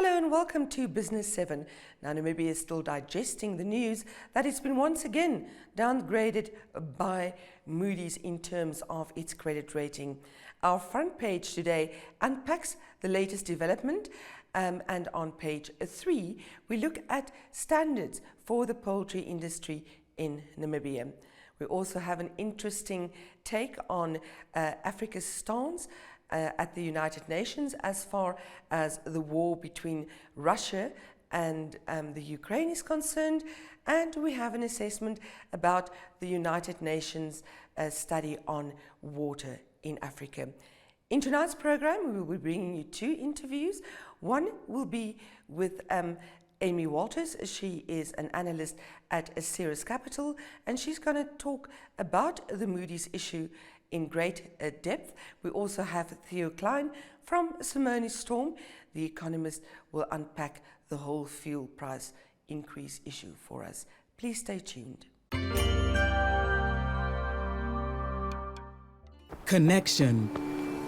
Hello and welcome to Business 7. Now, Namibia is still digesting the news that it's been once again downgraded by Moodys in terms of its credit rating. Our front page today unpacks the latest development, and on page 3, we look at standards for the poultry industry in Namibia. We also have an interesting take on Africa's stance at the United Nations as far as the war between Russia and the Ukraine is concerned, and we have an assessment about the United Nations study on water in Africa. In tonight's program, we will be bringing you 2 interviews. One will be with Amy Walters. She is an analyst at Ceres Capital, and she's going to talk about the Moodys issue in great depth. We also have Theo Klein from Moodys Storm. The economist will unpack the whole fuel price increase issue for us. Please stay tuned. Connection.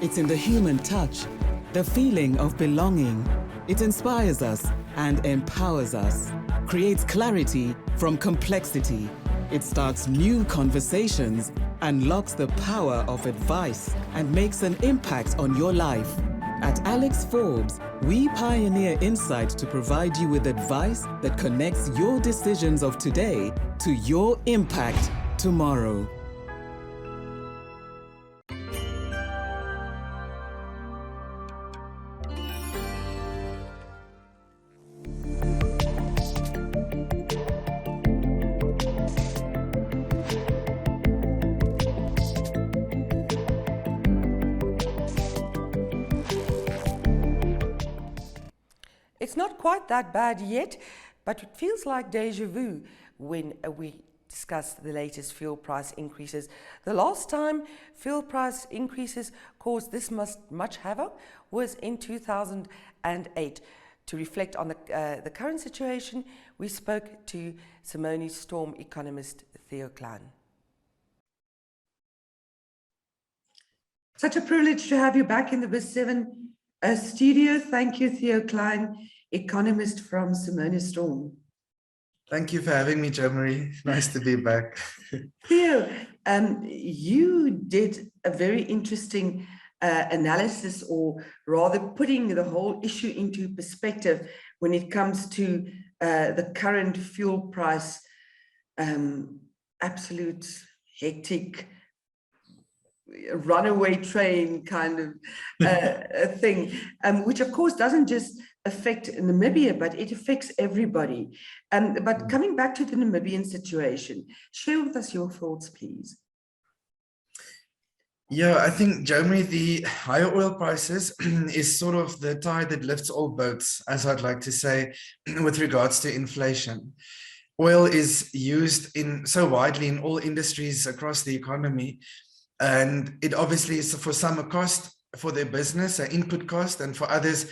It's in the human touch, the feeling of belonging. It inspires us and empowers us, creates clarity from complexity. It starts new conversations, unlocks the power of advice, and makes an impact on your life. At Alex Forbes, we pioneer insight to provide you with advice that connects your decisions of today to your impact tomorrow. It's not quite that bad yet, but it feels like deja vu when we discuss the latest fuel price increases. The last time fuel price increases caused this much havoc was in 2008. To reflect on the current situation, we spoke to Moodys Storm economist Theo Klein. Such a privilege to have you back in the Biz 7 studio. Thank you, Theo Klein, economist from Moodys Storm. Thank you for having me, Jo Marie. Nice to be back. Theo, you did a very interesting analysis, or rather putting the whole issue into perspective when it comes to the current fuel price, absolute hectic runaway train kind of thing, which of course doesn't just affect Namibia, but it affects everybody. But coming back to the Namibian situation, share with us your thoughts, please. Yeah, I think, Jo Marie, the higher oil prices is sort of the tide that lifts all boats, as I'd like to say, with regards to inflation. Oil is used so widely in all industries across the economy, and it obviously is for some a cost for their business, an input cost, and for others,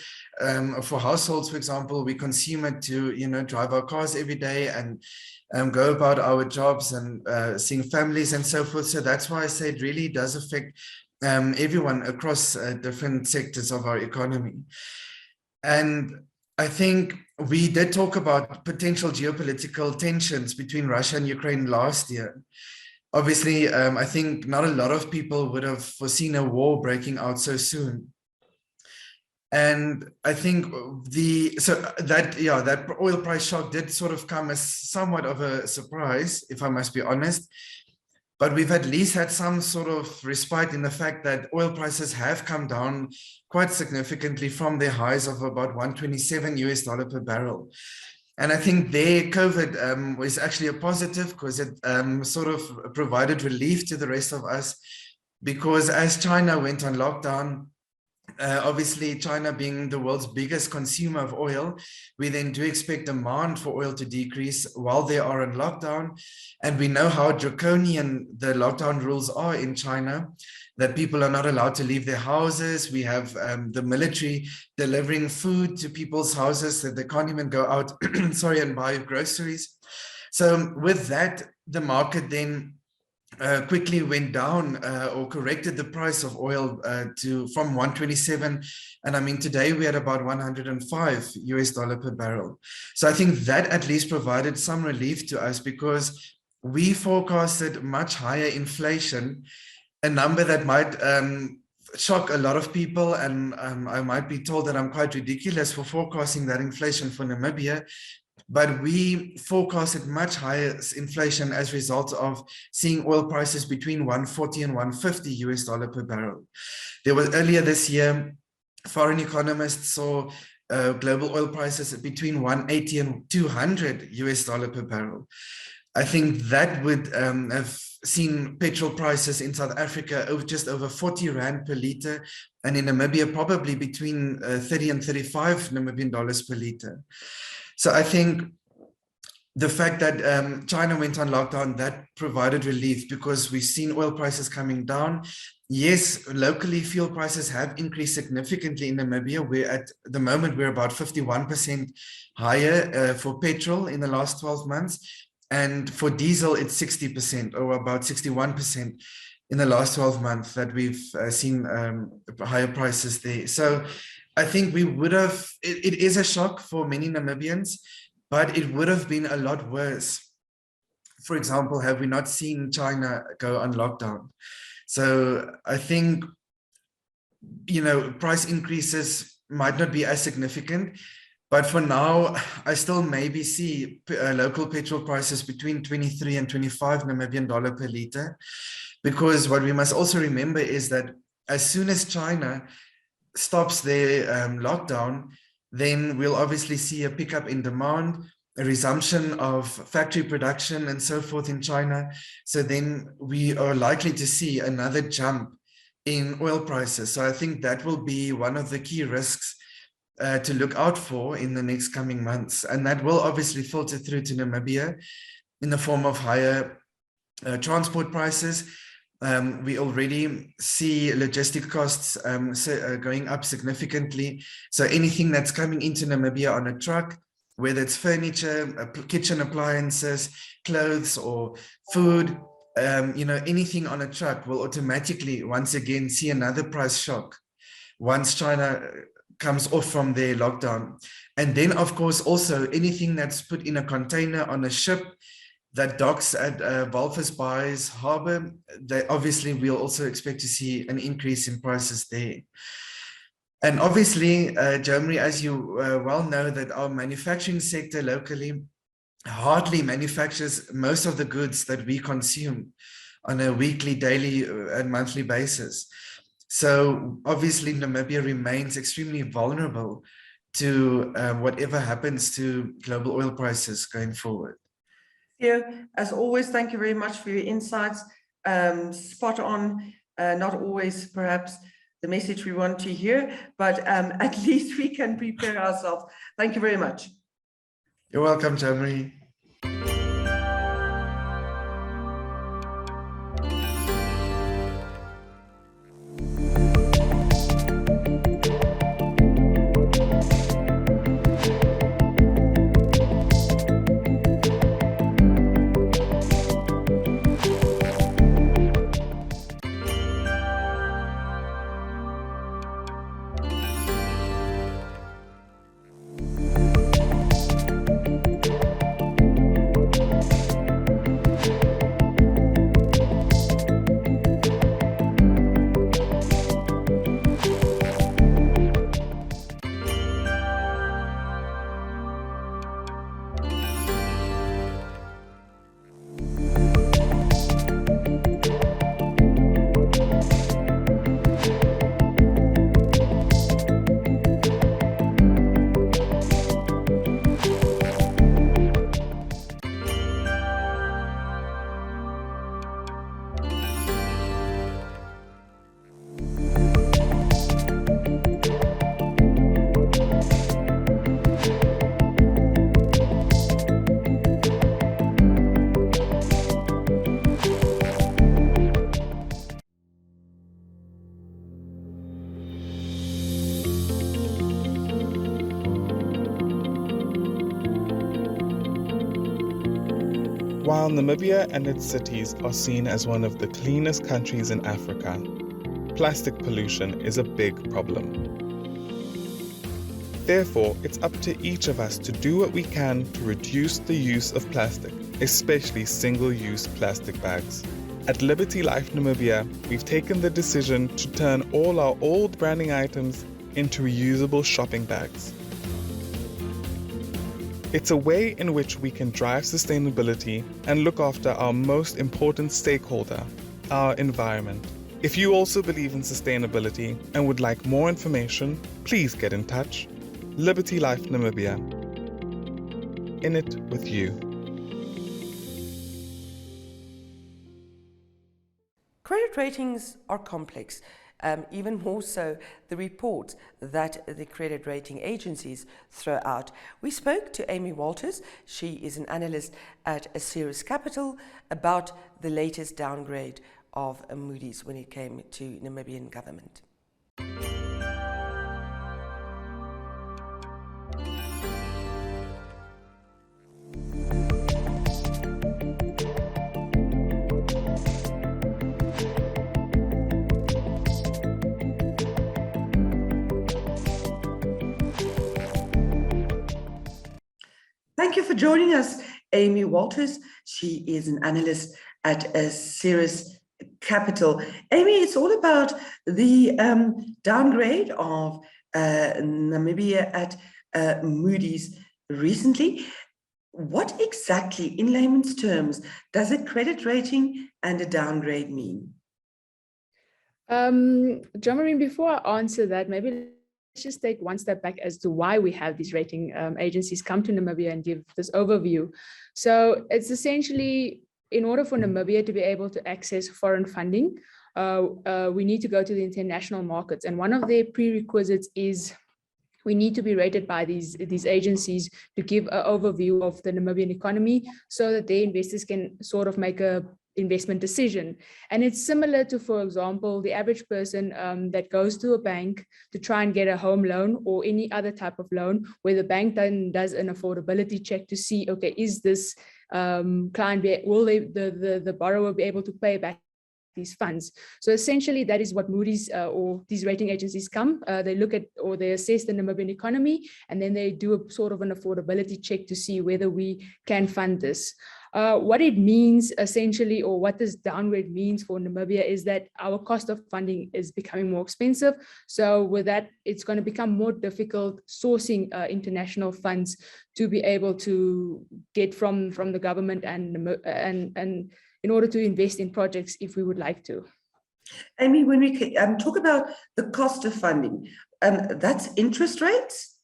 for households, for example, we consume it to, drive our cars every day and go about our jobs and seeing families and so forth. So that's why I say it really does affect everyone across different sectors of our economy. And I think we did talk about potential geopolitical tensions between Russia and Ukraine last year. Obviously, I think not a lot of people would have foreseen a war breaking out so soon. And I think that oil price shock did sort of come as somewhat of a surprise, if I must be honest. But we've at least had some sort of respite in the fact that oil prices have come down quite significantly from their highs of about $127 per barrel. And I think there COVID was actually a positive, because it sort of provided relief to the rest of us, because as China went on lockdown, obviously China being the world's biggest consumer of oil, we then do expect demand for oil to decrease while they are in lockdown. And we know how draconian the lockdown rules are in China, that people are not allowed to leave their houses. We have the military delivering food to people's houses, that they can't even go out and buy groceries. So with that, the market then quickly went down or corrected the price of oil from 127, and I mean today we're at about 105 US dollar per barrel. So I think that at least provided some relief to us, because we forecasted much higher inflation, a number that might shock a lot of people, and I might be told that I'm quite ridiculous for forecasting that inflation for Namibia. But we forecasted much higher inflation as a result of seeing oil prices between 140 and 150 US dollar per barrel. There was earlier this year, foreign economists saw global oil prices between 180 and 200 US dollar per barrel. I think that would have seen petrol prices in South Africa just over 40 Rand per litre, and in Namibia probably between 30 and 35 Namibian dollars per litre. So I think the fact that China went on lockdown, that provided relief, because we've seen oil prices coming down. Yes, locally fuel prices have increased significantly in Namibia. We're at the moment, we're about 51% higher for petrol in the last 12 months. And for diesel, it's 60% or about 61% in the last 12 months that we've seen higher prices there. So I think we would have, it is a shock for many Namibians, but it would have been a lot worse. For example, have we not seen China go on lockdown? So I think, price increases might not be as significant, but for now, I still maybe see local petrol prices between 23 and 25 Namibian dollar per litre, because what we must also remember is that as soon as China stops their lockdown, then we'll obviously see a pickup in demand, a resumption of factory production and so forth in China. So then we are likely to see another jump in oil prices. So I think that will be one of the key risks to look out for in the next coming months. And that will obviously filter through to Namibia in the form of higher transport prices. We already see logistic costs going up significantly. So anything that's coming into Namibia on a truck, whether it's furniture, kitchen appliances, clothes, or food, anything on a truck will automatically once again see another price shock once China comes off from their lockdown. And then, of course, also anything that's put in a container on a ship that docks at Walvis Bay's harbor, obviously we'll also expect to see an increase in prices there. And obviously, Germany, as you well know, that our manufacturing sector locally hardly manufactures most of the goods that we consume on a weekly, daily, and monthly basis. So obviously, Namibia remains extremely vulnerable to whatever happens to global oil prices going forward. Theo, as always, thank you very much for your insights. Spot on, not always perhaps the message we want to hear, but at least we can prepare ourselves. Thank you very much. You're welcome, Jamie. While Namibia and its cities are seen as one of the cleanest countries in Africa, plastic pollution is a big problem. Therefore, it's up to each of us to do what we can to reduce the use of plastic, especially single-use plastic bags. At Liberty Life Namibia, we've taken the decision to turn all our old branding items into reusable shopping bags. It's a way in which we can drive sustainability and look after our most important stakeholder, our environment. If you also believe in sustainability and would like more information, please get in touch. Liberty Life Namibia. In it with you. Credit ratings are complex, even more so the reports that the credit rating agencies throw out. We spoke to Amy Walters. She is an analyst at Ceres Capital about the latest downgrade of Moodys when it came to Namibian government. Thank you for joining us, Amy Walters. She is an analyst at Ceres Capital. Amy, it's all about the downgrade of Namibia at Moodys recently. What exactly, in layman's terms, does a credit rating and a downgrade mean? Jean-Marie, before I answer that, maybe let's just take one step back as to why we have these rating agencies come to Namibia and give this overview. So it's essentially, in order for Namibia to be able to access foreign funding, we need to go to the international markets. And one of their prerequisites is we need to be rated by these agencies to give an overview of the Namibian economy so that their investors can sort of make a investment decision. And it's similar to, for example, the average person that goes to a bank to try and get a home loan or any other type of loan, where the bank then does an affordability check to see, okay, is this client, the borrower be able to pay back these funds? So essentially that is what Moodys or these rating agencies come, they look at or they assess the Namibian economy, and then they do a sort of an affordability check to see whether we can fund this. What it means essentially, or what this downgrade means for Namibia, is that our cost of funding is becoming more expensive. So with that, it's going to become more difficult sourcing international funds to be able to get from the government and in order to invest in projects if we would like to. Amy, when we talk about the cost of funding, that's interest rates?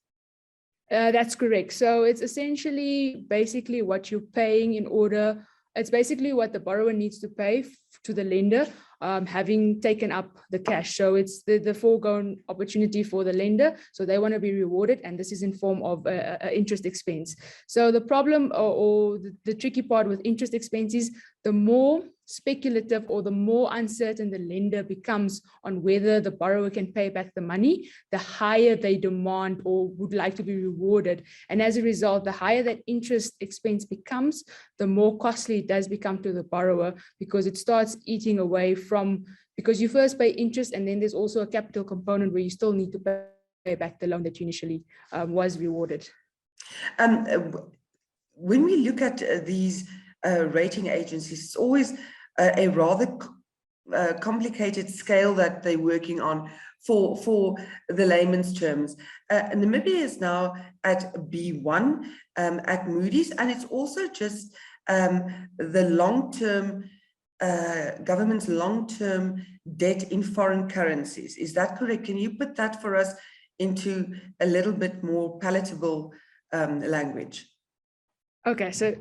That's correct. So it's essentially basically what you're paying in order, it's basically what the borrower needs to pay to the lender, having taken up the cash. So it's the foregone opportunity for the lender. So they want to be rewarded, and this is in form of interest expense. So the problem or the tricky part with interest expense is the more speculative or the more uncertain the lender becomes on whether the borrower can pay back the money, the higher they demand or would like to be rewarded. And as a result, the higher that interest expense becomes, the more costly it does become to the borrower, because it starts eating away from, because you first pay interest and then there's also a capital component where you still need to pay back the loan that you initially was rewarded. When we look at these rating agencies, it's always a rather complicated scale that they're working on for the layman's terms. Namibia is now at B1 at Moodys, and it's also just the long-term government's long-term debt in foreign currencies. Is that correct? Can you put that for us into a little bit more palatable language? Okay, so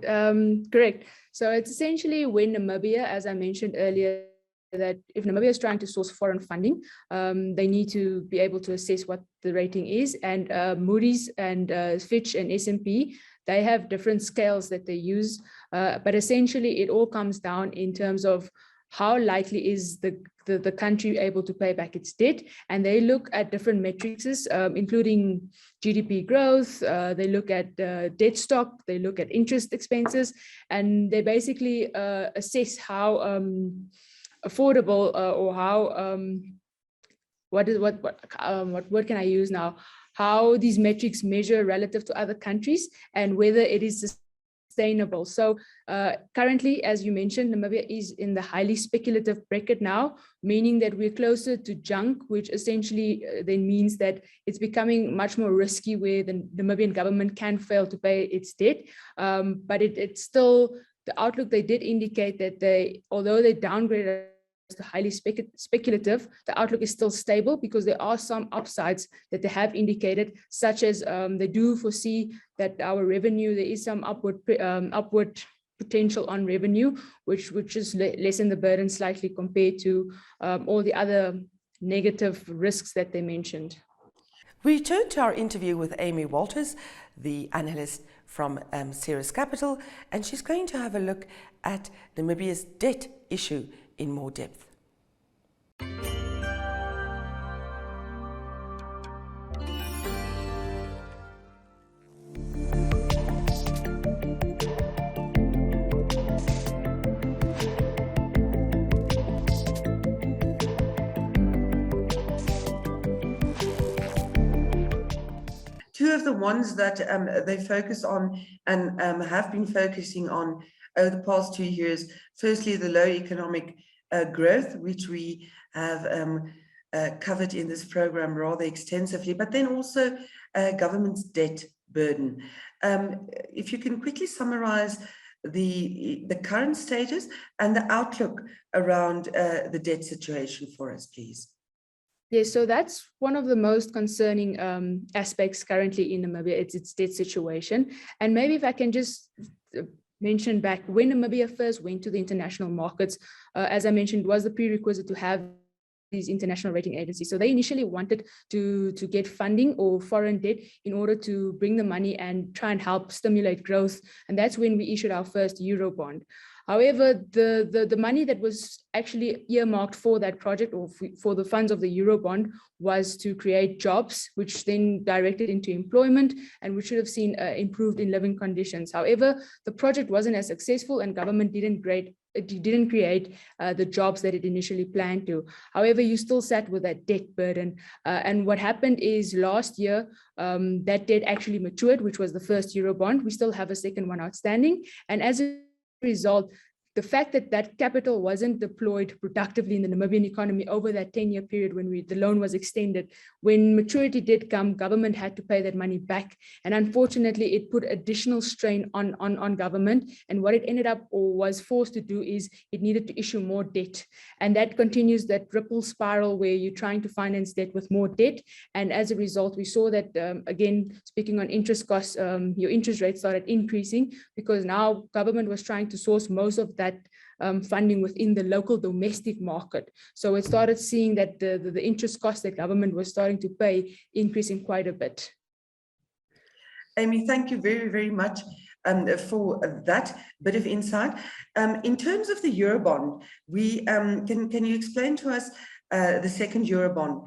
correct. So it's essentially when Namibia, as I mentioned earlier, that if Namibia is trying to source foreign funding, they need to be able to assess what the rating is. And Moodys and Fitch and S&P, they have different scales that they use. But essentially, it all comes down in terms of how likely is the country able to pay back its debt. And they look at different metrics, including GDP growth, they look at debt stock, they look at interest expenses, and they basically assess how affordable or how, what can I use now? How these metrics measure relative to other countries and whether it is sustainable. So currently, as you mentioned, Namibia is in the highly speculative bracket now, meaning that we're closer to junk, which essentially then means that it's becoming much more risky where the Namibian government can fail to pay its debt. But it's still, the outlook, they did indicate that although they downgraded to highly speculative, the outlook is still stable because there are some upsides that they have indicated, such as they do foresee that our revenue, there is some upward potential on revenue, which is lessen the burden slightly compared to all the other negative risks that they mentioned. We turn to our interview with Amy Walters, the analyst from Ceres Capital, and she's going to have a look at Namibia's debt issue in more depth. Two of the ones that they focus on and have been focusing on over the past 2 years, firstly, the low economic growth, which we have covered in this program rather extensively, but then also government's debt burden. If you can quickly summarize the current status and the outlook around the debt situation for us, please. Yes, so that's one of the most concerning aspects currently in Namibia. It's its debt situation. And maybe if I can just mention back, when Namibia first went to the international markets, as I mentioned, was the prerequisite to have these international rating agencies. So they initially wanted to get funding or foreign debt in order to bring the money and try and help stimulate growth. And that's when we issued our first Eurobond. However, the money that was actually earmarked for that project or for the funds of the Eurobond was to create jobs, which then directed into employment and which should have seen improved in living conditions. However, the project wasn't as successful and government didn't create the jobs that it initially planned to. However, you still sat with that debt burden. And what happened is last year, that debt actually matured, which was the first Eurobond. We still have a second one outstanding. And as a result, the fact that that capital wasn't deployed productively in the Namibian economy over that 10-year period when the loan was extended, when maturity did come, government had to pay that money back. And unfortunately, it put additional strain on government. And what it ended up or was forced to do is it needed to issue more debt. And that continues that ripple spiral where you're trying to finance debt with more debt. And as a result, we saw that, again, speaking on interest costs, your interest rate started increasing because now government was trying to source most of that funding within the local domestic market. So it started seeing that the interest costs that government was starting to pay increasing quite a bit. Amy, thank you very, very much for that bit of insight. In terms of the Eurobond, we can you explain to us the second Eurobond,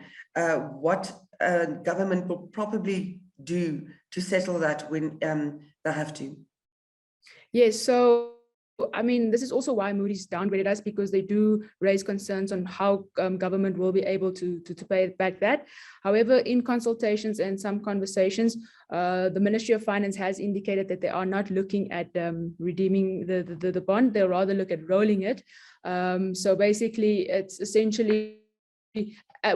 what government will probably do to settle that when they have to? Yes, so I mean, this is also why Moodys downgraded us, because they do raise concerns on how government will be able to pay back that. However, in consultations and some conversations, the Ministry of Finance has indicated that they are not looking at redeeming the bond. They'll rather look at rolling it. So basically, it's essentially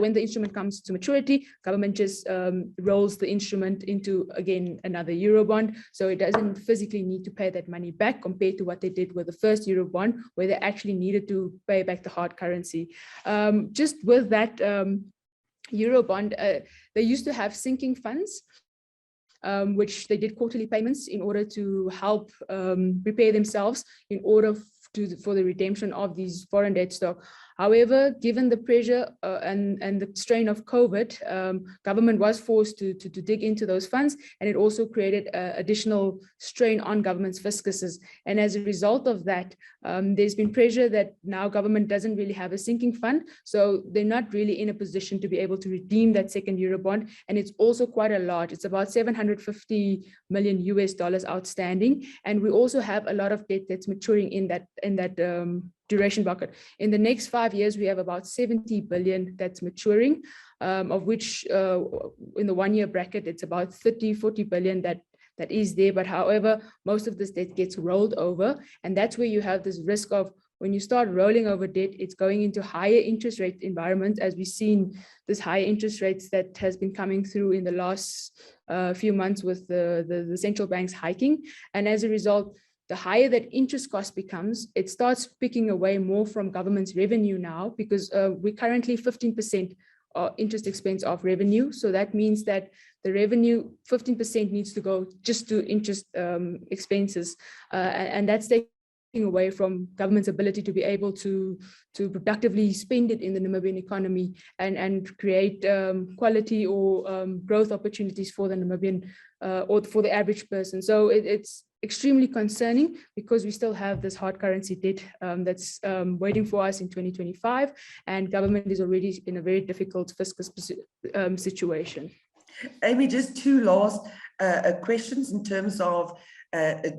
when the instrument comes to maturity, government just rolls the instrument into, again, another Eurobond. So it doesn't physically need to pay that money back compared to what they did with the first Eurobond, where they actually needed to pay back the hard currency. Just with that Eurobond, they used to have sinking funds, which they did quarterly payments in order to help prepare themselves in order for the redemption of these foreign debt stock. However, given the pressure and the strain of COVID, government was forced to dig into those funds, and it also created additional strain on government's fiscuses. And as a result of that, there's been pressure that now government doesn't really have a sinking fund, so they're not really in a position to be able to redeem that second Eurobond, and it's also quite a lot. It's about $750 million outstanding, and we also have a lot of debt that's maturing in that duration bucket. In the next 5 years, we have about 70 billion that's maturing, of which in the 1 year bracket, it's about 30-40 billion that is there. But however, most of this debt gets rolled over, and that's where you have this risk of, when you start rolling over debt, it's going into higher interest rate environments, as we've seen this higher interest rates that has been coming through in the last few months with the central banks hiking. And as a result, the higher that interest cost becomes, it starts picking away more from government's revenue now, because we're currently 15% interest expense of revenue. So that means that the revenue, 15% needs to go just to interest expenses. And that's taking away from government's ability to be able to productively spend it in the Namibian economy and create quality or growth opportunities for the Namibian or for the average person. So it's extremely concerning, because we still have this hard currency debt that's waiting for us in 2025, and government is already in a very difficult fiscal situation. Amy, just two last questions in terms of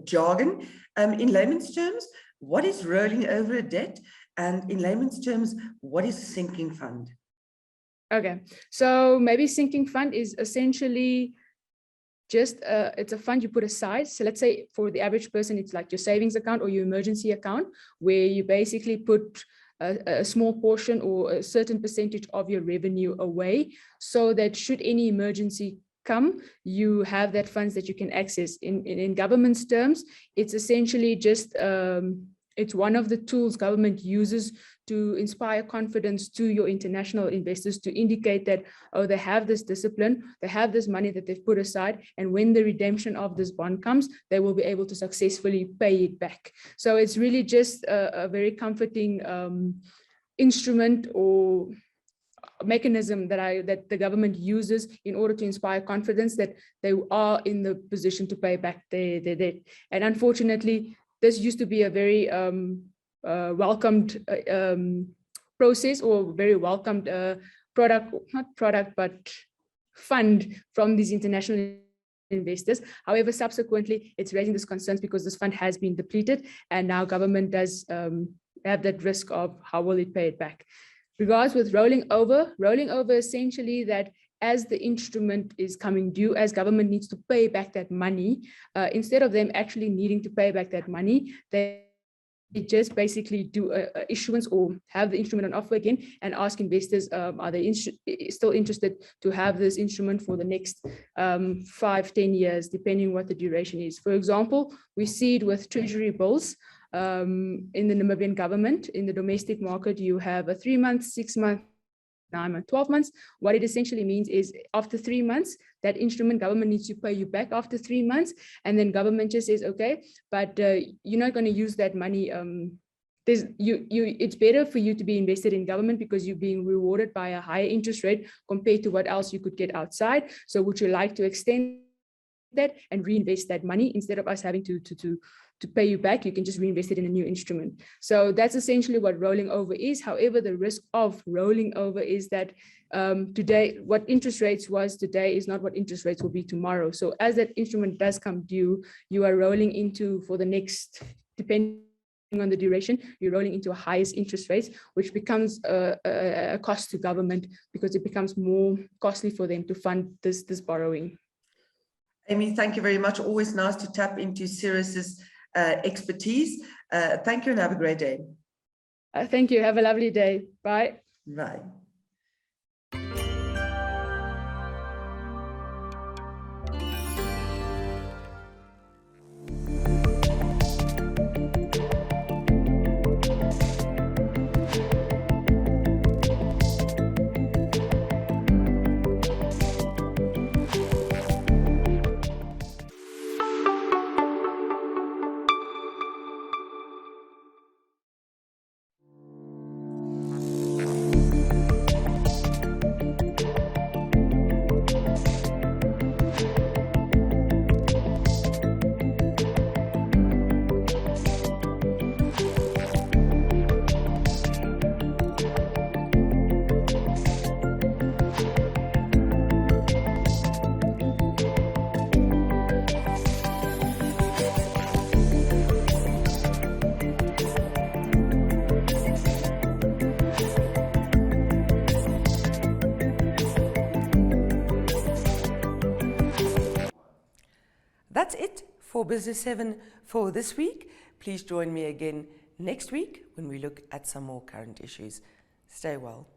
jargon. In layman's terms, what is rolling over a debt? And in layman's terms, what is a sinking fund? Okay, so maybe sinking fund is essentially just it's a fund you put aside. So let's say for the average person, it's like your savings account or your emergency account, where you basically put a small portion or a certain percentage of your revenue away, so that should any emergency come, you have that funds that you can access. In government's terms, it's essentially just it's one of the tools government uses to inspire confidence to your international investors, to indicate that, oh, they have this discipline, they have this money that they've put aside, and when the redemption of this bond comes, they will be able to successfully pay it back. So it's really just a very comforting instrument or mechanism that the government uses in order to inspire confidence that they are in the position to pay back their debt. And unfortunately, this used to be a very welcomed process, or very welcomed but fund from these international investors. However, subsequently, it's raising these concerns because this fund has been depleted, and now government does have that risk of how will it pay it back. Regards with rolling over essentially that as the instrument is coming due, as government needs to pay back that money, instead of them actually needing to pay back that money, they just basically do a issuance or have the instrument on offer again and ask investors, are they still interested to have this instrument for the next 5-10 years, depending what the duration is. For example, we see it with treasury bills. In the Namibian government, in the domestic market, you have a 3 month, 6 month, 9 month, 12 months. What it essentially means is after 3 months, that instrument government needs to pay you back after 3 months. And then government just says, okay, but you're not going to use that money. It's better for you to be invested in government because you're being rewarded by a higher interest rate compared to what else you could get outside. So would you like to extend that and reinvest that money instead of us having to pay you back? You can just reinvest it in a new instrument. So that's essentially what rolling over is. However, the risk of rolling over is that today, what interest rates was today is not what interest rates will be tomorrow. So as that instrument does come due, you are rolling into, for the next, depending on the duration, you're rolling into a highest interest rates, which becomes a cost to government because it becomes more costly for them to fund this borrowing. Amy, thank you very much. Always nice to tap into Cyrus's expertise. Thank you and have a great day. Thank you. Have a lovely day. Bye. Bye. That's it for Business 7 for this week. Please join me again next week when we look at some more current issues. Stay well.